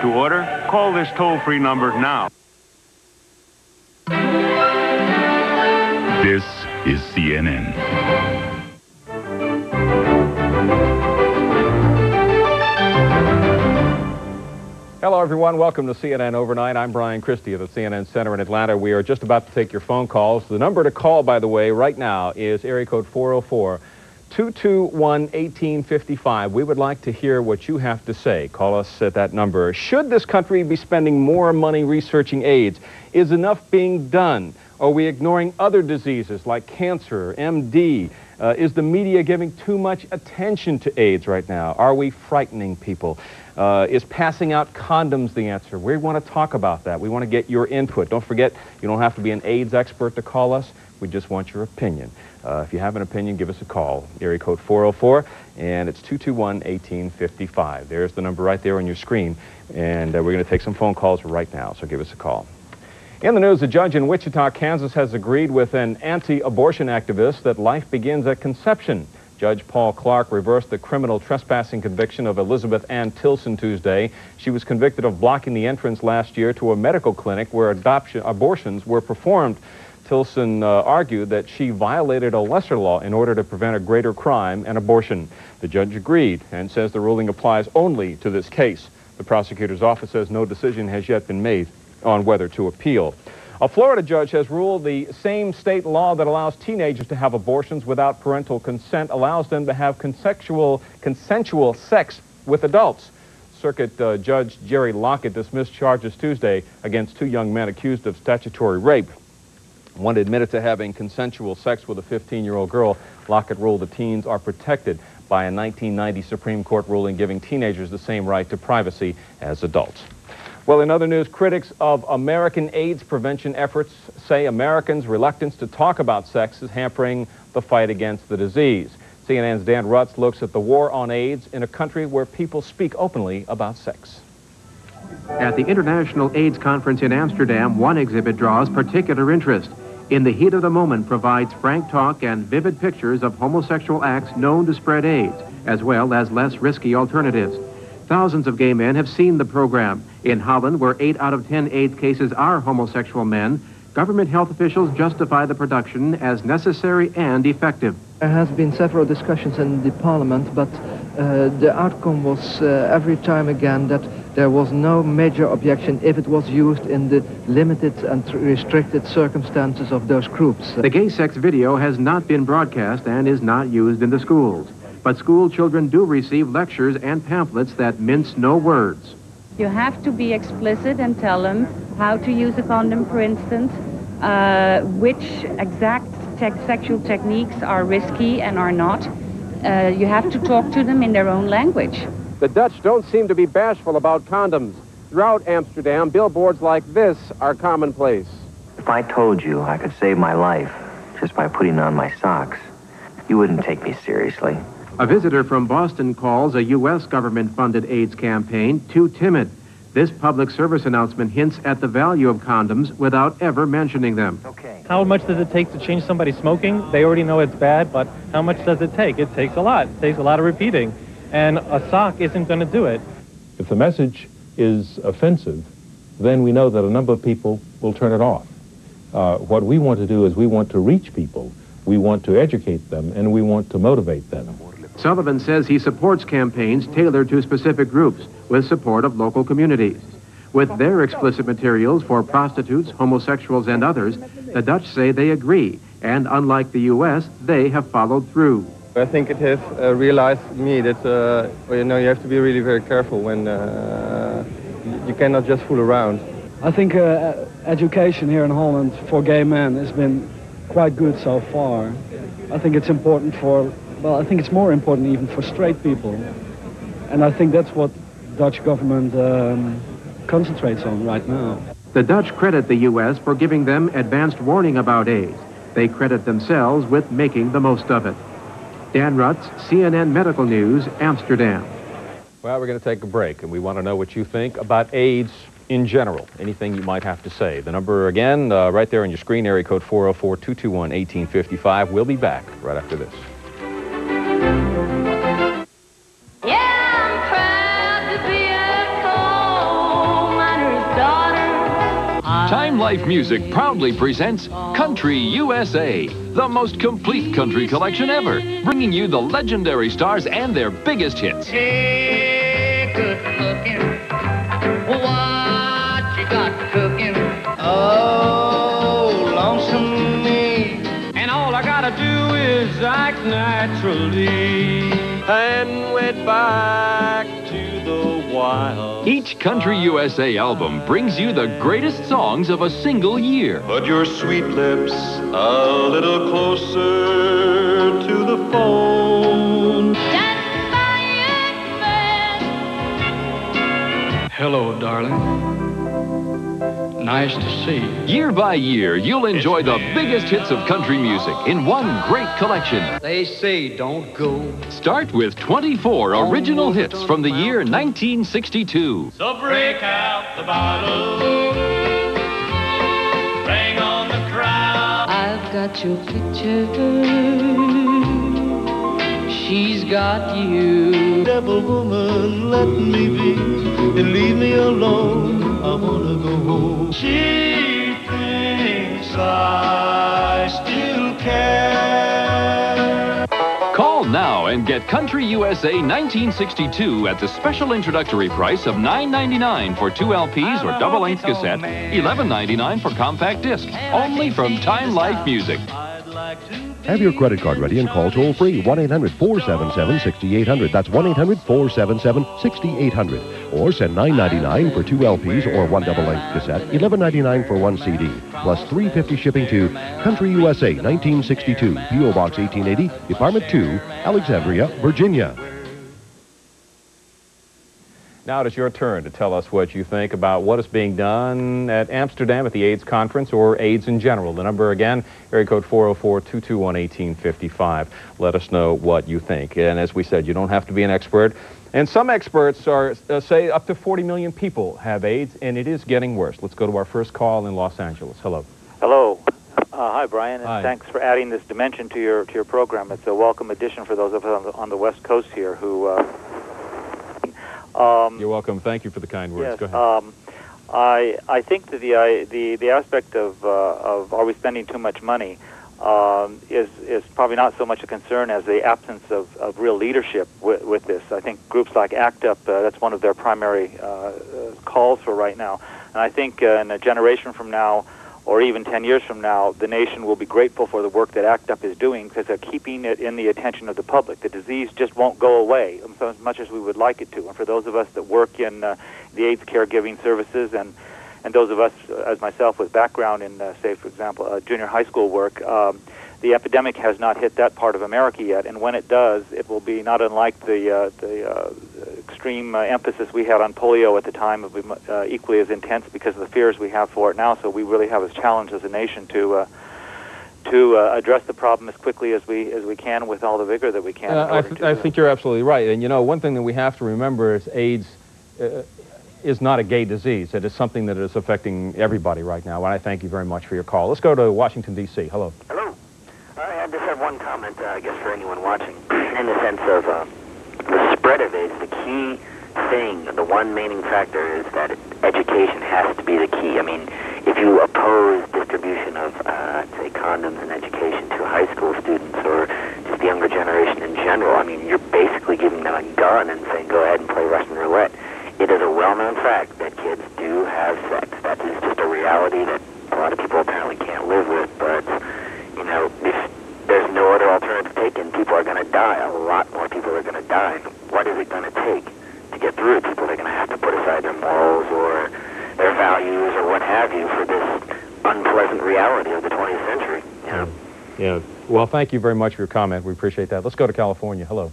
to order? Call this toll-free number now. This is CNN. Hello, everyone. Welcome to CNN Overnight. I'm Brian Christie of the CNN Center in Atlanta. We are just about to take your phone calls. The number to call, by the way, right now is area code 404-221-1855. We would like to hear what you have to say. Call us at that number. Should this country be spending more money researching AIDS? Is enough being done? Are we ignoring other diseases like cancer, MD? Is the media giving too much attention to AIDS right now? Are we frightening people? Is passing out condoms the answer? We want to talk about that. We want to get your input. Don't forget, you don't have to be an AIDS expert to call us. We just want your opinion. If you have an opinion, give us a call. Area code 404, and it's 221-1855. There's the number right there on your screen, and we're going to take some phone calls right now, so give us a call. In the news, a judge in Wichita, Kansas has agreed with an anti-abortion activist that life begins at conception. Judge Paul Clark reversed the criminal trespassing conviction of Elizabeth Ann Tilson Tuesday. She was convicted of blocking the entrance last year to a medical clinic where abortions were performed. Tilson argued that she violated a lesser law in order to prevent a greater crime, an abortion. The judge agreed and says the ruling applies only to this case. The prosecutor's office says no decision has yet been made on whether to appeal. A Florida judge has ruled the same state law that allows teenagers to have abortions without parental consent allows them to have consensual sex with adults. Circuit Judge Jerry Lockett dismissed charges Tuesday against two young men accused of statutory rape. One admitted to having consensual sex with a 15-year-old girl. Lockett ruled the teens are protected by a 1990 Supreme Court ruling giving teenagers the same right to privacy as adults. Well, in other news, critics of American AIDS prevention efforts say Americans' reluctance to talk about sex is hampering the fight against the disease. CNN's Dan Rutz looks at the war on AIDS in a country where people speak openly about sex. At the International AIDS Conference in Amsterdam, one exhibit draws particular interest. In the Heat of the Moment provides frank talk and vivid pictures of homosexual acts known to spread AIDS, as well as less risky alternatives. Thousands of gay men have seen the program. In Holland, where 8 out of 10 AIDS cases are homosexual men, government health officials justify the production as necessary and effective. There has been several discussions in the parliament, but the outcome was every time again that there was no major objection if it was used in the limited and restricted circumstances of those groups. The gay sex video has not been broadcast and is not used in the schools. But school children do receive lectures and pamphlets that mince no words. You have to be explicit and tell them how to use a condom, for instance, which exact sexual techniques are risky and are not. You have to talk to them in their own language. The Dutch don't seem to be bashful about condoms. Throughout Amsterdam, billboards like this are commonplace. If I told you I could save my life just by putting on my socks, you wouldn't take me seriously. A visitor from Boston calls a U.S. government-funded AIDS campaign too timid. This public service announcement hints at the value of condoms without ever mentioning them. Okay. How much does it take to change somebody smoking? They already know it's bad, but how much does it take? It takes a lot. It takes a lot of repeating. And a sock isn't going to do it. If the message is offensive, then we know that a number of people will turn it off. What we want to do is we want to reach people. We want to educate them, and we want to motivate them. Sullivan says he supports campaigns tailored to specific groups with support of local communities. With their explicit materials for prostitutes, homosexuals, and others, the Dutch say they agree, and unlike the U.S., they have followed through. I think it has realized me that you have to be really very careful when you cannot just fool around. I think education here in Holland for gay men has been quite good so far. I think it's important I think it's more important even for straight people. And I think that's what the Dutch government concentrates on right now. The Dutch credit the U.S. for giving them advanced warning about AIDS. They credit themselves with making the most of it. Dan Rutz, CNN Medical News, Amsterdam. Well, we're going to take a break, and we want to know what you think about AIDS in general. Anything you might have to say. The number again, right there on your screen, area code 404-221-1855. We'll be back right after this. Yeah, I'm proud to be a Time Life Music proudly presents Country USA, the most complete country collection ever, bringing you the legendary stars and their biggest hits. Hey, good looking, what you got cooking? Oh, lonesome me. And all I gotta do is act naturally and went back to the wild. Each Country USA album brings you the greatest songs of a single year. Put your sweet lips a little closer to the phone. Stand by it, man. Hello, darling. Nice to see you. Year by year, you'll enjoy the biggest hits of country music in one great collection. They say don't go. Start with 24 original hits from the year 1962. So break out the bottle. Bang on the crowd. I've got your picture. She's got you. Devil woman, let me be and leave me alone. I wanna go home. She thinks I still care. Call now and get Country USA 1962 at the special introductory price of $9.99 for 2 LPs or double-length cassette, $11.99 for compact disc, only from Time Life Music. Have your credit card ready and call toll-free 1-800-477-6800. That's 1-800-477-6800. Or send $9.99 for 2 LPs or 1 double-length cassette, $11.99 for 1 CD, plus $3.50 shipping to Country USA 1962, P.O. Box 1880, Department 2, Alexandria, Virginia. Now it is your turn to tell us what you think about what is being done at Amsterdam at the AIDS conference or AIDS in general. The number again, area code 404-221-1855. Let us know what you think. And as we said, you don't have to be an expert. And some experts are say up to 40 million people have AIDS, and it is getting worse. Let's go to our first call in Los Angeles. Hello. Hello. Hi, Brian, and Hi. thanks for adding this dimension to your program. It's a welcome addition for those of us on the West Coast here who... You're welcome. Thank you for the kind words. Yes, Go ahead. I think that the aspect of are we spending too much money is probably not so much a concern as the absence of real leadership with this. I think groups like ACT UP, that's one of their primary calls for right now. And I think in a generation from now, or even 10 years from now, the nation will be grateful for the work that ACT UP is doing because they're keeping it in the attention of the public. The disease just won't go away so as much as we would like it to. And for those of us that work in the AIDS caregiving services and those of us, as myself, with background in, say, for example, junior high school work, the epidemic has not hit that part of America yet. And when it does, it will be not unlike the extreme emphasis we had on polio at the time, will be equally as intense because of the fears we have for it now. So we really have a challenge as a nation to address the problem as quickly as we can with all the vigor that we can. I think you're absolutely right. And, you know, one thing that we have to remember is AIDS is not a gay disease. It is something that is affecting everybody right now. And I thank you very much for your call. Let's go to Washington, D.C. Hello. Hello. I just have one comment, I guess, for anyone watching, in the sense of the spread of AIDS. The key thing, the one main factor is that education has to be the key. I mean, if you oppose distribution of, say, condoms and education to high school students or just the younger generation in general, I mean, you're basically giving them a gun and saying, go ahead and play Russian roulette. It is a well-known fact that kids do have sex. That is just a reality that a lot of people apparently can't live with, but, you know, if there's no other alternative taken, people are going to die. A lot more people are going to die. What is it going to take to get through it? People are going to have to put aside their morals or their values or what have you for this unpleasant reality of the 20th century. You know? Yeah. Well, thank you very much for your comment. We appreciate that. Let's go to California. Hello.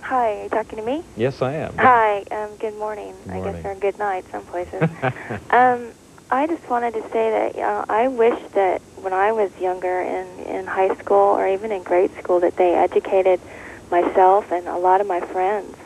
Hi, are you talking to me? Yes, I am. Hi, good morning. Good I morning. guess, or good night some places. I just wanted to say that I wish that when I was younger in high school or even in grade school that they educated myself and a lot of my friends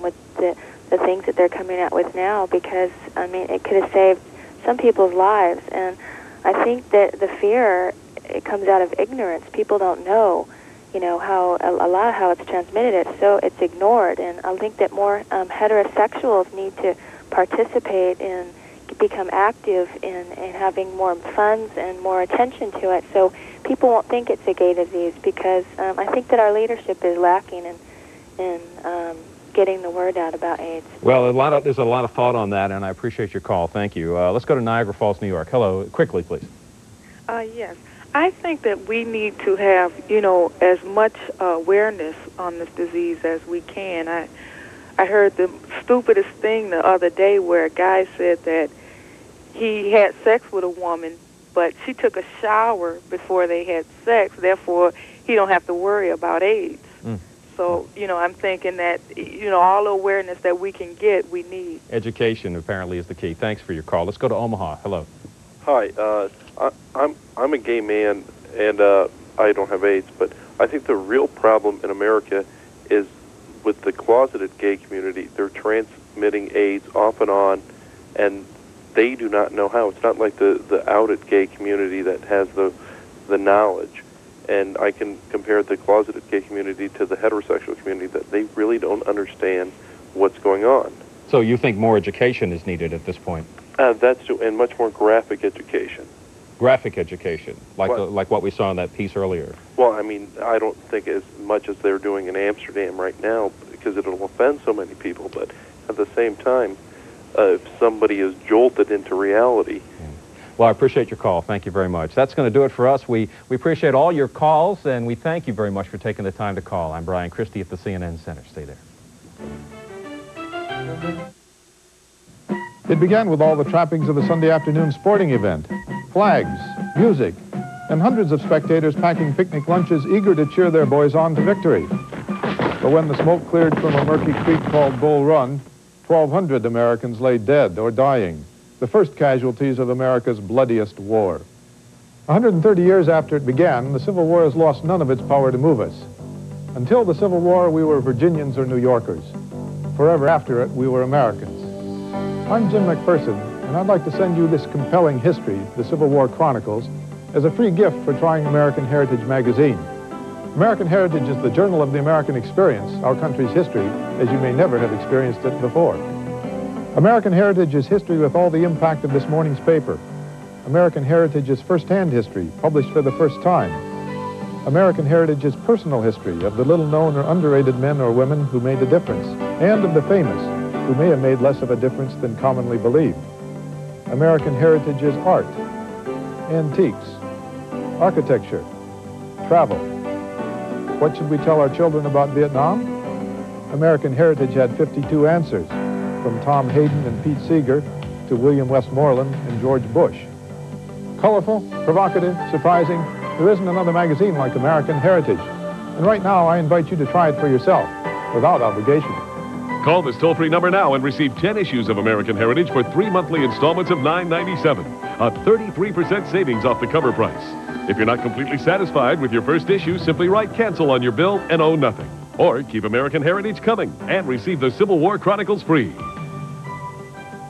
with the things that they're coming out with now, because, I mean, it could have saved some people's lives. And I think that the fear, it comes out of ignorance. People don't know, you know, how a lot of how it's transmitted. It's ignored. And I think that more heterosexuals need to participate in, become active in having more funds and more attention to it, so people won't think it's a gay disease, because I think that our leadership is lacking in getting the word out about AIDS. Well, there's a lot of thought on that, and I appreciate your call. Thank you. Let's go to Niagara Falls, New York. Hello, quickly, please. Yes. I think that we need to have, as much awareness on this disease as we can. I heard the stupidest thing the other day where a guy said that he had sex with a woman, but she took a shower before they had sex, therefore he don't have to worry about AIDS. So, I'm thinking that, all the awareness that we can get, we need. Education apparently is the key. Thanks for your call. Let's go to Omaha. Hello. Hi, I'm a gay man, and I don't have AIDS, but I think the real problem in America is with the closeted gay community. They're transmitting AIDS off and on, and they do not know how. It's not like the outed gay community that has the knowledge. And I can compare the closeted gay community to the heterosexual community, that they really don't understand what's going on. So you think more education is needed at this point? That's true, and much more graphic education. Graphic education, like what we saw in that piece earlier. Well, I mean, I don't think as much as they're doing in Amsterdam right now, because it'll offend so many people, but at the same time, if somebody is jolted into reality. Well, I appreciate your call. Thank you very much. That's going to do it for us. We appreciate all your calls, and we thank you very much for taking the time to call. I'm Brian Christie at the CNN Center. Stay there. It began with all the trappings of a Sunday afternoon sporting event. Flags, music, and hundreds of spectators packing picnic lunches eager to cheer their boys on to victory. But when the smoke cleared from a murky creek called Bull Run, 1,200 Americans lay dead or dying, the first casualties of America's bloodiest war. 130 years after it began, the Civil War has lost none of its power to move us. Until the Civil War, we were Virginians or New Yorkers. Forever after it, we were Americans. I'm Jim McPherson, and I'd like to send you this compelling history, the Civil War Chronicles, as a free gift for trying American Heritage magazine. American Heritage is the journal of the American experience, our country's history, as you may never have experienced it before. American Heritage is history with all the impact of this morning's paper. American Heritage is first-hand history, published for the first time. American Heritage is personal history of the little-known or underrated men or women who made a difference, and of the famous, who may have made less of a difference than commonly believed. American Heritage is art, antiques, architecture, travel. What should we tell our children about Vietnam? American Heritage had 52 answers, from Tom Hayden and Pete Seeger to William Westmoreland and George Bush. Colorful, provocative, surprising, there isn't another magazine like American Heritage. And right now, I invite you to try it for yourself, without obligation. Call this toll-free number now and receive 10 issues of American Heritage for 3 monthly installments of $9.97, a 33% savings off the cover price. If you're not completely satisfied with your first issue, simply write cancel on your bill and owe nothing. Or keep American Heritage coming and receive the Civil War Chronicles free.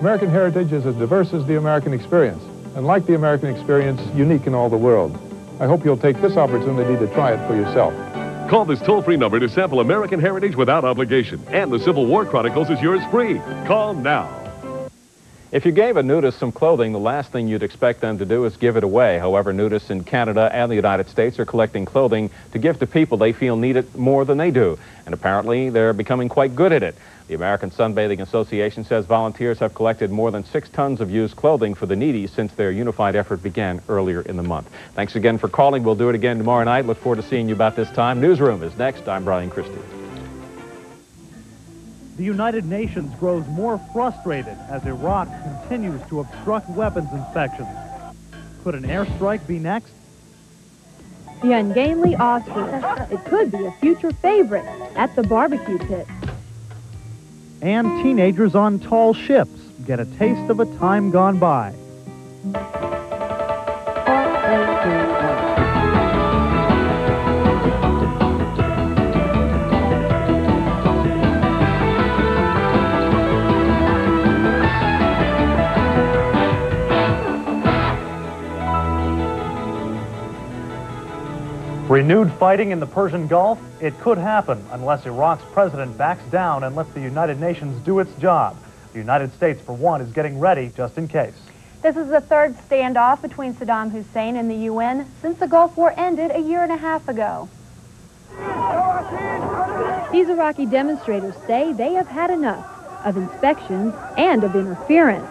American Heritage is as diverse as the American experience, and like the American experience, unique in all the world. I hope you'll take this opportunity to try it for yourself. Call this toll-free number to sample American Heritage without obligation, and the Civil War Chronicles is yours free. Call now. If you gave a nudist some clothing, the last thing you'd expect them to do is give it away. However, nudists in Canada and the United States are collecting clothing to give to people they feel need it more than they do. And apparently, they're becoming quite good at it. The American Sunbathing Association says volunteers have collected more than 6 tons of used clothing for the needy since their unified effort began earlier in the month. Thanks again for calling. We'll do it again tomorrow night. Look forward to seeing you about this time. Newsroom is next. I'm Brian Christie. The United Nations grows more frustrated as Iraq continues to obstruct weapons inspections. Could an airstrike be next? The ungainly ostrich. It could be a future favorite at the barbecue pit. And teenagers on tall ships get a taste of a time gone by. Renewed fighting in the Persian Gulf? It could happen unless Iraq's president backs down and lets the United Nations do its job. The United States, for one, is getting ready just in case. This is the third standoff between Saddam Hussein and the UN since the Gulf War ended a year and a half ago. These Iraqi demonstrators say they have had enough of inspections and of interference.